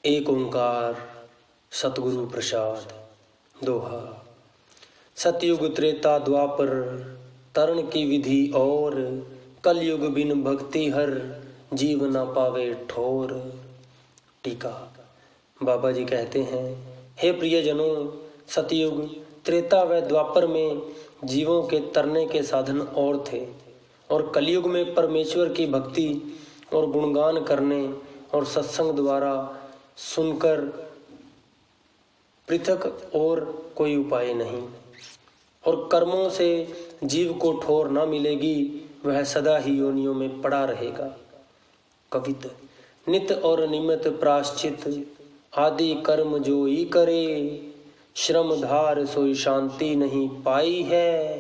एक ओंकार सतगुरु प्रसाद। दोहा। सतयुग त्रेता द्वापर तरण की विधि और, कलयुग बिन भक्ति हर जीव न पावे ठोर। टीका। बाबा जी कहते हैं, हे प्रियजनों, सतयुग त्रेता व द्वापर में जीवों के तरने के साधन और थे, और कलयुग में परमेश्वर की भक्ति और गुणगान करने और सत्संग द्वारा सुनकर पृथक और कोई उपाय नहीं। और कर्मों से जीव को ठोर न मिलेगी, वह सदा ही योनियों में पड़ा रहेगा। कवित। नित और निमित प्राश्चित आदि कर्म जो ही करे, श्रम धार सोई शांति नहीं पाई है।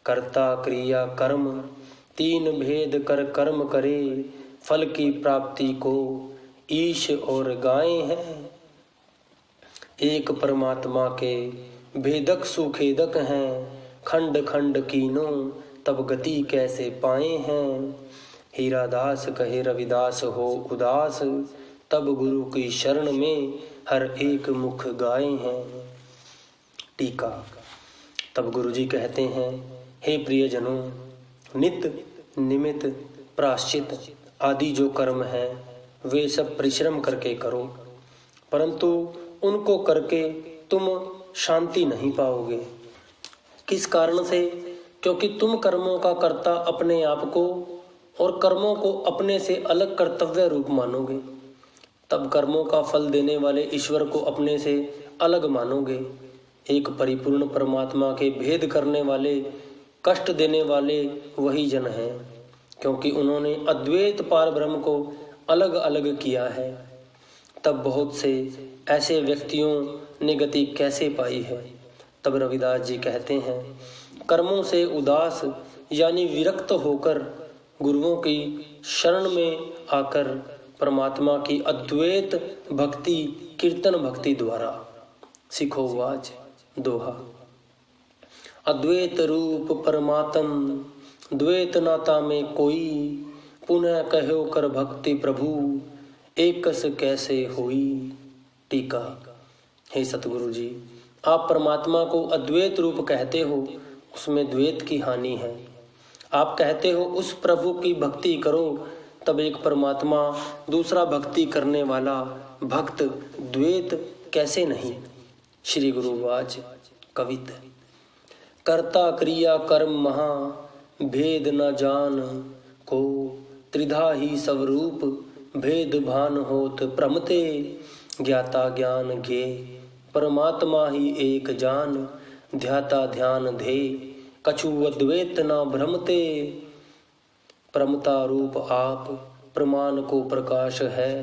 कर्ता क्रिया कर्म तीन भेद कर कर्म करे, फल की प्राप्ति को ईश और गाय हैं। एक परमात्मा के भेदक सुखेदक हैं, खंड खंड कीनों तब गति कैसे पाए हैं। हीरादास कहे रविदास हो उदास, तब गुरु की शरण में हर एक मुख गाए हैं। टीका। तब गुरु जी कहते हैं, हे प्रियजनों, नित निमित प्राश्चित आदि जो कर्म है वे सब परिश्रम करके करो, परंतु उनको करके तुम शांति नहीं पाओगे। किस कारण से? क्योंकि तुम कर्मों का कर्ता अपने आप को और कर्मों को अपने से अलग कर्तव्य रूप मानोगे। तब कर्मों का फल देने वाले ईश्वर को अपने से अलग मानोगे। एक परिपूर्ण परमात्मा के भेद करने वाले, कष्ट देने वाले वही जन हैं, क्योंकि उन्होंने अद्वैत पार ब्रह्म को अलग अलग किया है। तब बहुत से ऐसे व्यक्तियों ने गति कैसे पाई है? तब रविदास जी कहते हैं, कर्मों से उदास यानी विरक्त होकर गुरुओं की शरण में आकर परमात्मा की अद्वैत भक्ति कीर्तन भक्ति द्वारा सीखो वाज। दोहा। अद्वैत रूप परमात्म द्वैत नाता में कोई, पुनः कहो कर भक्ति प्रभु एकस कैसे हुई। टीका। हे सतगुरु जी, आप परमात्मा को अद्वैत रूप कहते हो, उसमें द्वैत की हानि है। आप कहते हो उस प्रभु की भक्ति करो, तब एक परमात्मा दूसरा भक्ति करने वाला भक्त द्वैत कैसे नहीं। श्री गुरुवाच। कवित। कर्ता क्रिया कर्म महा भेद न जान को, त्रिधा ही सब रूप भेद भान होत प्रमते। ज्ञाता ज्ञान घे परमात्मा ही एक जान, ध्याता ध्यान धे कछु अद्वैत न भ्रमते। प्रमता रूप आप प्रमाण को प्रकाश है,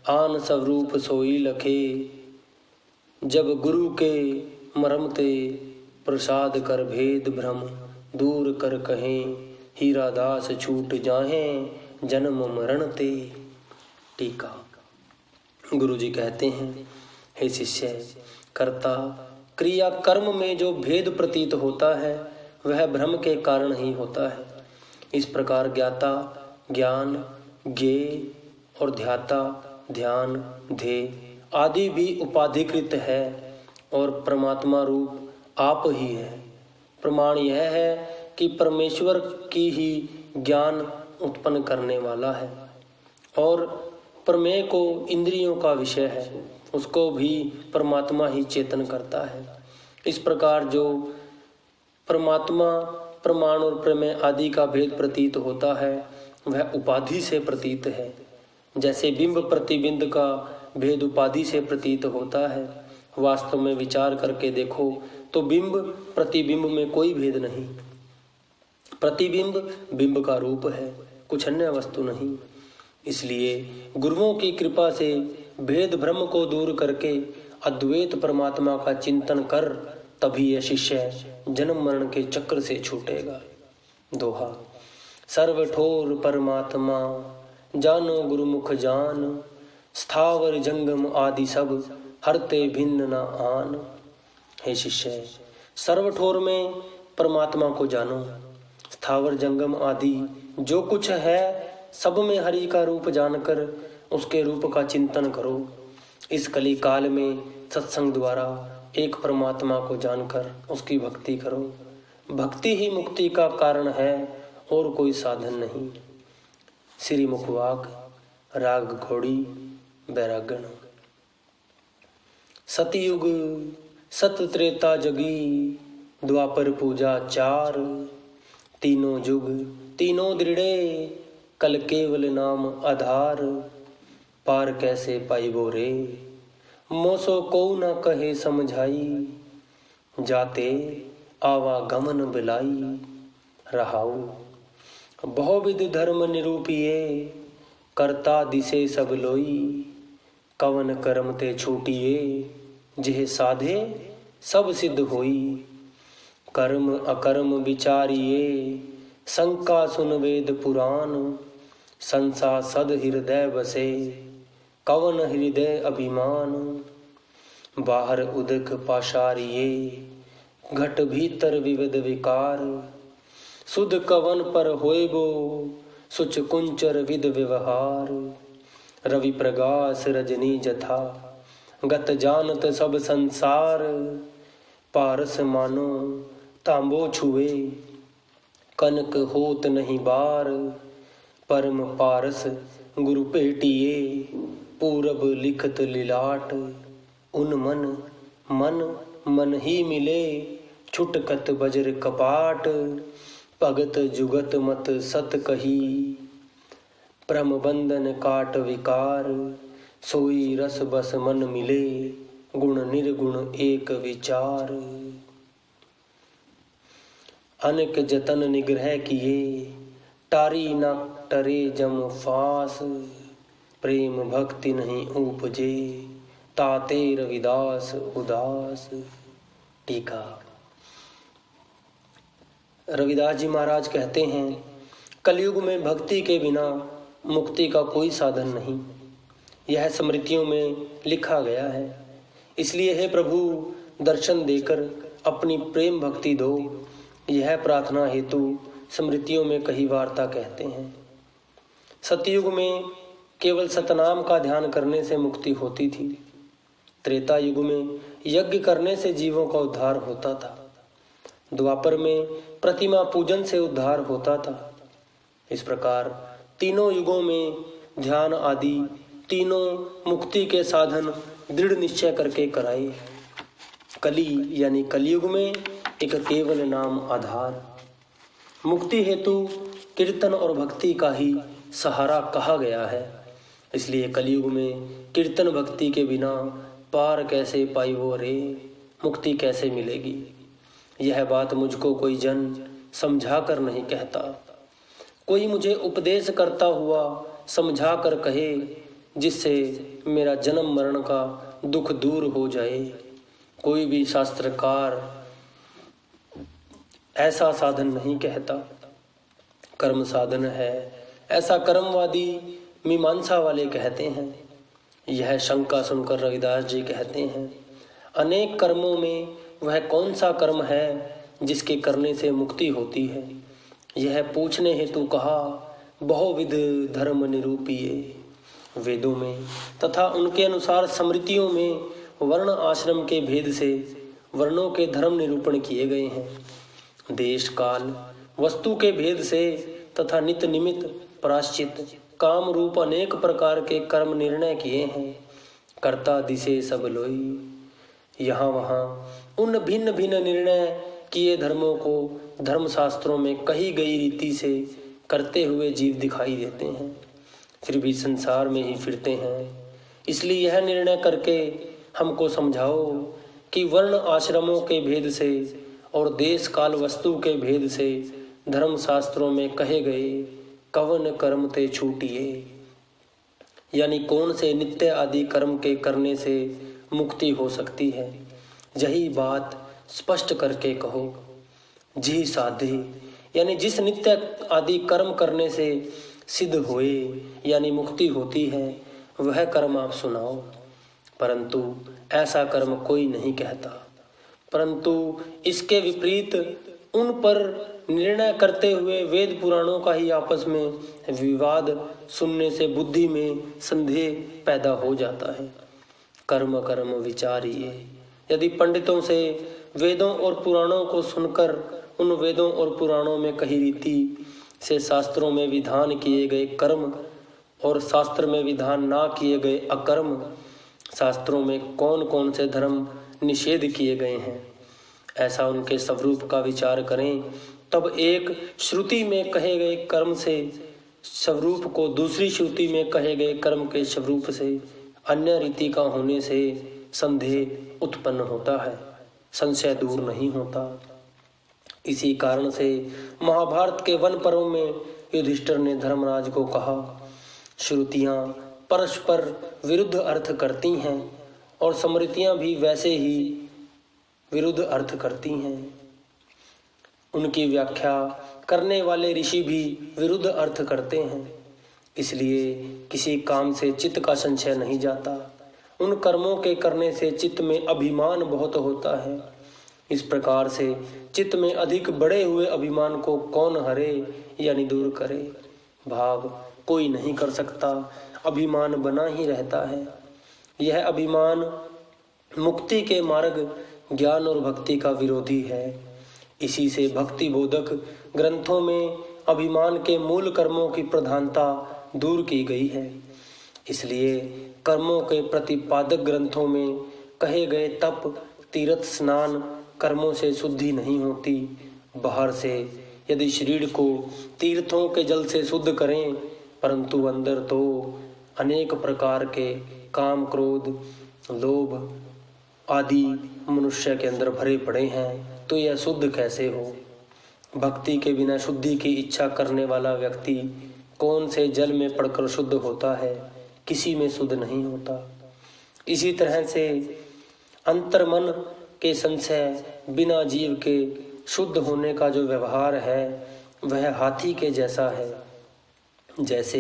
आन सब रूप सोई लखे। जब गुरु के मरमते, प्रसाद कर भेद भ्रम दूर कर कहें। हीरादास छूट जाहें जन्म मरण ते। टीका। गुरु जी कहते हैं, हे शिष्य, कर्ता क्रिया कर्म में जो भेद प्रतीत होता है वह भ्रम के कारण ही होता है। इस प्रकार ज्ञाता ज्ञान, ज्ञेय और ध्याता ध्यान, ध्येय आदि भी उपाधिकृत है और परमात्मा रूप आप ही है। प्रमाण यह है कि परमेश्वर की ही ज्ञान उत्पन्न करने वाला है और प्रमेय को इंद्रियों का विषय है, उसको भी परमात्मा ही चेतन करता है। इस प्रकार जो परमात्मा प्रमाण और प्रमेय आदि का भेद प्रतीत होता है वह उपाधि से प्रतीत है। जैसे बिंब प्रतिबिंब का भेद उपाधि से प्रतीत होता है, वास्तव में विचार करके देखो तो बिंब प्रतिबिंब में कोई भेद नहीं। प्रतिबिंब बिंब का रूप है, कुछ अन्य वस्तु नहीं। इसलिए गुरुओं की कृपा से भेद भ्रम को दूर करके अद्वैत परमात्मा का चिंतन कर, तभी यह शिष्य जन्म मरण के चक्र से छूटेगा। दोहा। सर्व ठोर परमात्मा जानो गुरुमुख जान, स्थावर जंगम आदि सब हरते भिन्न न आन। हे शिष्य, सर्वठोर में परमात्मा को जानो, स्थावर जंगम आदि जो कुछ है सब में हरि का रूप जानकर उसके रूप का चिंतन करो। इस कली काल में सत्संग द्वारा एक परमात्मा को जानकर उसकी भक्ति करो। भक्ति ही मुक्ति का कारण है और कोई साधन नहीं। श्री मुखवाक, राग घोड़ी, बैरागण। सतयुग सत त्रेता जगी, द्वापर पूजा चार। तीनों जुग तीनों दृढ़े, कल केवल नाम आधार। पार कैसे पाइबो रे, मोसो को न कहे समझाई। जाते आवागमन बिलाई, रहाऊ बहुविध धर्म निरूपिये। करता दिसे सब लोई, कवन कर्म ते छूटिए। जिह साधे सब सिद्ध होई, कर्म अकर्म विचारिये। शंका सुन वेद पुराण, संसा सद हृदय बसे। कवन हृदय अभिमान, बाहर उदक पाशारिये। घट भीतर विविध विकार, सुध कवन पर होइबो। सुच कुंचर विद व्यवहार, रवि प्रगास रजनी जथा। गत जानत सब संसार, पारस मानो तांबो छुए। कनक होत नहीं बार, परम पारस गुरु पेटिए। पूरब लिखत लिलाट, उन मन मन मन ही मिले। छुटकत बजर कपाट, भगत जुगत मत सत कही। भ्रम बंधन काट विकार, सोई रस बस मन मिले। गुण निर्गुण एक विचार, अनेक जतन निग्रह किए। टारी न टरे जम फास, प्रेम भक्ति नहीं उपजे। ताते रविदास उदास। टीका। रविदास जी महाराज कहते हैं, कलयुग में भक्ति के बिना मुक्ति का कोई साधन नहीं। यह स्मृतियों में लिखा गया है। इसलिए हे प्रभु, दर्शन देकर अपनी प्रेम भक्ति दो। यह प्रार्थना हेतु स्मृतियों में कई वार्ता कहते हैं। सतयुग में केवल सतनाम का ध्यान करने से मुक्ति होती थी। त्रेता युग में यज्ञ करने से जीवों का उद्धार होता था। द्वापर में प्रतिमा पूजन से उद्धार होता था। इस प्रकार तीनों युगों में ध्यान आदि तीनों मुक्ति के साधन दृढ़ निश्चय करके कराए। कली यानी कलयुग में एक केवल नाम आधार। मुक्ति हेतु कीर्तन और भक्ति का ही सहारा कहा गया है। इसलिए कलयुग में कीर्तन भक्ति के बिना पार कैसे पाइबो रे, मुक्ति कैसे मिलेगी। यह बात मुझको कोई जन समझा कर नहीं कहता। कोई मुझे उपदेश करता हुआ समझा कर कहे, जिससे मेरा जन्म मरण का दुख दूर हो जाए। कोई भी शास्त्रकार ऐसा साधन नहीं कहता। कर्म साधन है, ऐसा कर्मवादी मीमांसा वाले कहते हैं। यह शंका सुनकर रविदास जी कहते हैं, अनेक कर्मों में वह कौन सा कर्म है जिसके करने से मुक्ति होती है। यह पूछने हेतु कहा, बहुविध धर्म निरूपिये। वेदों में तथा उनके अनुसार स्मृतियों में वर्ण आश्रम के भेद से वर्णों के धर्म निरूपण किए गए हैं। देश काल वस्तु के भेद से तथा नित निमित्त प्राश्चित काम रूप अनेक प्रकार के कर्म निर्णय किए हैं। कर्ता दिसे सब लोई। यहाँ वहाँ उन भिन्न भिन्न निर्णय किए धर्मों को धर्मशास्त्रों में कही गई रीति से करते हुए जीव दिखाई देते हैं, फिर भी संसार में ही फिरते हैं। इसलिए यह निर्णय करके हमको समझाओ कि वर्ण आश्रमों के भेद से और देश काल वस्तु के भेद से धर्मशास्त्रों में कहे गए कवन कर्म ते छूटिए, यानी कौन से नित्य आदि कर्म के करने से मुक्ति हो सकती है। यही बात स्पष्ट करके कहो। जी साधे यानी जिस नित्य आदि कर्म करने से सिद्ध होए यानी मुक्ति होती है, वह कर्म आप सुनाओ। परंतु ऐसा कर्म कोई नहीं कहता, परंतु इसके विपरीत उन पर निर्णय करते हुए वेद पुराणों का ही आपस में विवाद सुनने से बुद्धि में संदेह पैदा हो जाता है। कर्म कर्म विचारिए। यदि पंडितों से वेदों और पुराणों को सुनकर उन वेदों और पुराणों में कही रीति से शास्त्रों में विधान किए गए कर्म और शास्त्र में विधान ना किए गए अकर्म, शास्त्रों में कौन कौन से धर्म निषेध किए गए हैं, ऐसा उनके स्वरूप का विचार करें, तब एक श्रुति में कहे गए कर्म से स्वरूप को दूसरी श्रुति में कहे गए कर्म के स्वरूप से अन्य रीति का होने से संदेह उत्पन्न होता है, संशय दूर नहीं होता। इसी कारण से महाभारत के वन पर्व में युधिष्ठिर ने धर्मराज को कहा, श्रुतियां परस्पर विरुद्ध अर्थ करती हैं और स्मृतियां भी वैसे ही विरुद्ध अर्थ करती हैं। उनकी व्याख्या करने वाले ऋषि भी विरुद्ध अर्थ करते हैं, इसलिए किसी काम से चित्त का संशय नहीं जाता। उन कर्मों के करने से चित्त में अभिमान बहुत होता है। इस प्रकार से चित्त में अधिक बढ़े हुए अभिमान को कौन हरे यानी दूर करे। भाव कोई नहीं कर सकता, अभिमान बना ही रहता है। यह अभिमान मुक्ति के मार्ग ज्ञान और भक्ति का विरोधी है। इसी से भक्ति बोधक ग्रंथों में अभिमान के मूल कर्मों की प्रधानता दूर की गई है। इसलिए कर्मों के प्रतिपादक ग्रंथों में कहे गए तप, तीर्थ, स्नान कर्मों से शुद्धि नहीं होती। बाहर से यदि शरीर को तीर्थों के जल से शुद्ध करें, परंतु अंदर तो अनेक प्रकार के काम, क्रोध, लोभ आदि मनुष्य के अंदर भरे पड़े हैं, तो यह शुद्ध कैसे हो। भक्ति के बिना शुद्धि की इच्छा करने वाला व्यक्ति कौन से जल में पड़कर शुद्ध होता है, किसी में शुद्ध नहीं होता। इसी तरह से अंतर्मन के संशय बिना जीव के शुद्ध होने का जो व्यवहार है वह हाथी के जैसा है। जैसे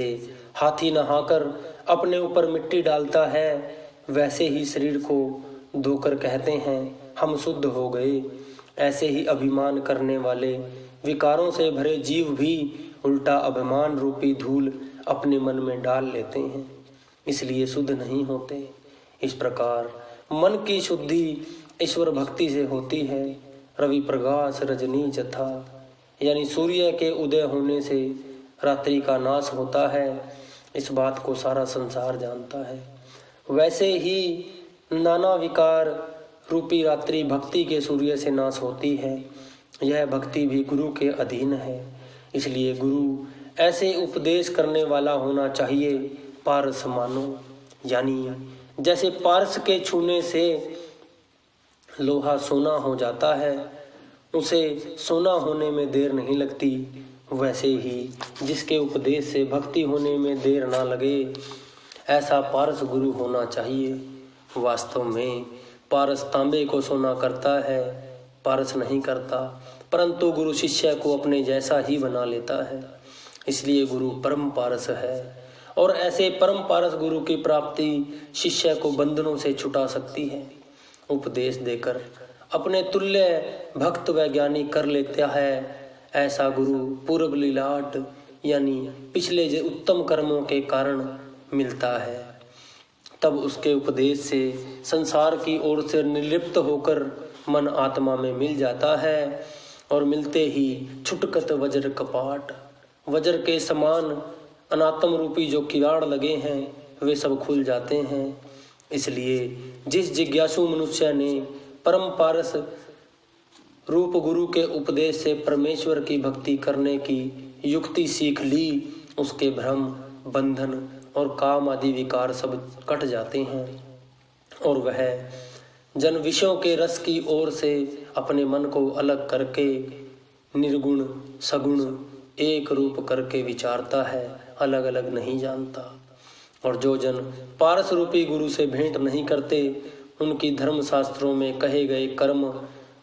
हाथी नहाकर अपने ऊपर मिट्टी डालता है, वैसे ही शरीर को धोकर कहते हैं हम शुद्ध हो गए। ऐसे ही अभिमान करने वाले विकारों से भरे जीव भी उल्टा अभिमान रूपी धूल अपने मन में डाल लेते हैं, इसलिए शुद्ध नहीं होते। इस प्रकार मन की शुद्धि ईश्वर भक्ति से होती है। रवि प्रकाश रजनी जथा, यानी सूर्य के उदय होने से रात्रि का नाश होता है। इस बात को सारा संसार जानता है। वैसे ही नाना विकार रूपी रात्रि भक्ति के सूर्य से नाश होती है। यह भक्ति भी गुरु के अधीन है। इसलिए गुरु ऐसे उपदेश करने वाला होना चाहिए, पारस मानो, यानी जैसे पारस के छूने से लोहा सोना हो जाता है, उसे सोना होने में देर नहीं लगती, वैसे ही जिसके उपदेश से भक्ति होने में देर ना लगे, ऐसा पारस गुरु होना चाहिए। वास्तव में पारस तांबे को सोना करता है, पारस नहीं करता, परंतु गुरु शिष्य को अपने जैसा ही बना लेता है। इसलिए गुरु परम पारस है, और ऐसे परम पारस गुरु की प्राप्ति शिष्य को बंधनों से छुटा सकती है। उपदेश देकर अपने तुल्य भक्त वैज्ञानिक कर लेता है, ऐसा गुरु पूर्व लीलाट यानी पिछले जो उत्तम कर्मों के कारण मिलता है। तब उसके उपदेश से संसार की ओर से निर्लिप्त होकर मन आत्मा में मिल जाता है, और मिलते ही छुटकत वज्र कपाट, वज्र के समान अनात्म रूपी जो किवाड़ लगे हैं वे सब खुल जाते हैं। इसलिए जिस जिज्ञासु मनुष्य ने परम पारस रूप गुरु के उपदेश से परमेश्वर की भक्ति करने की युक्ति सीख ली, उसके भ्रम, बंधन और काम आदि विकार सब कट जाते हैं, और वह जन विषयों के रस की ओर से अपने मन को अलग करके निर्गुण सगुण एक रूप करके विचारता है, अलग अलग नहीं जानता। और जो जन पारस रूपी गुरु से भेंट नहीं करते, उनकी धर्म शास्त्रों में कहे गए कर्म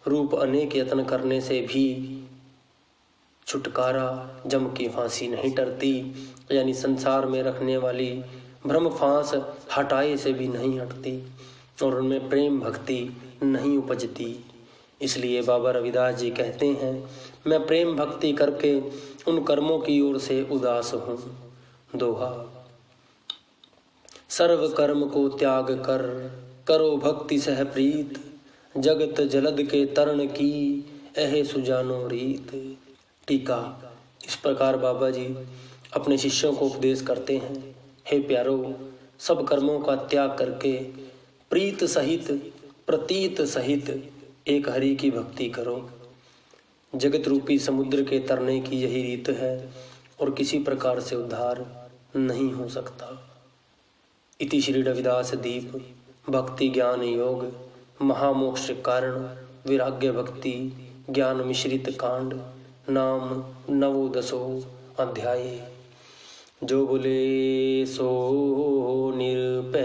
रूप अनेक यत्न करने से भी छुटकारा जम की फांसी नहीं टरती, यानी संसार में रखने वाली भ्रम फांस हटाए से भी नहीं हटती, और उनमें प्रेम भक्ति नहीं उपजती। इसलिए बाबा रविदास जी कहते हैं, मैं प्रेम भक्ति करके उन कर्मों की ओर से उदास हूँ। दोहा, सर्व कर्म को त्याग कर करो भक्ति सह प्रीत, जगत जलद के तरण की, ऐहे सुजानो रीत। टीका। इस प्रकार बाबा जी अपने शिष्यों को उपदेश करते हैं, हे प्यारो, सब कर्मों का त्याग करके प्रीत सहित, प्रतीत सहित एक हरि की भक्ति करो। जगत रूपी समुद्र के तरने की यही रीत है और किसी प्रकार से उद्धार नहीं हो सकता। इति श्री रविदास दीप भक्ति ज्ञान योग महामोक्ष कारण विराग्य भक्ति ज्ञान मिश्रित कांड नाम नवोदशो अध्याय। जो बोले सो निरपै।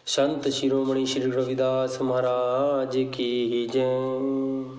संत शिरोमणि श्री रविदास महाराज की जय।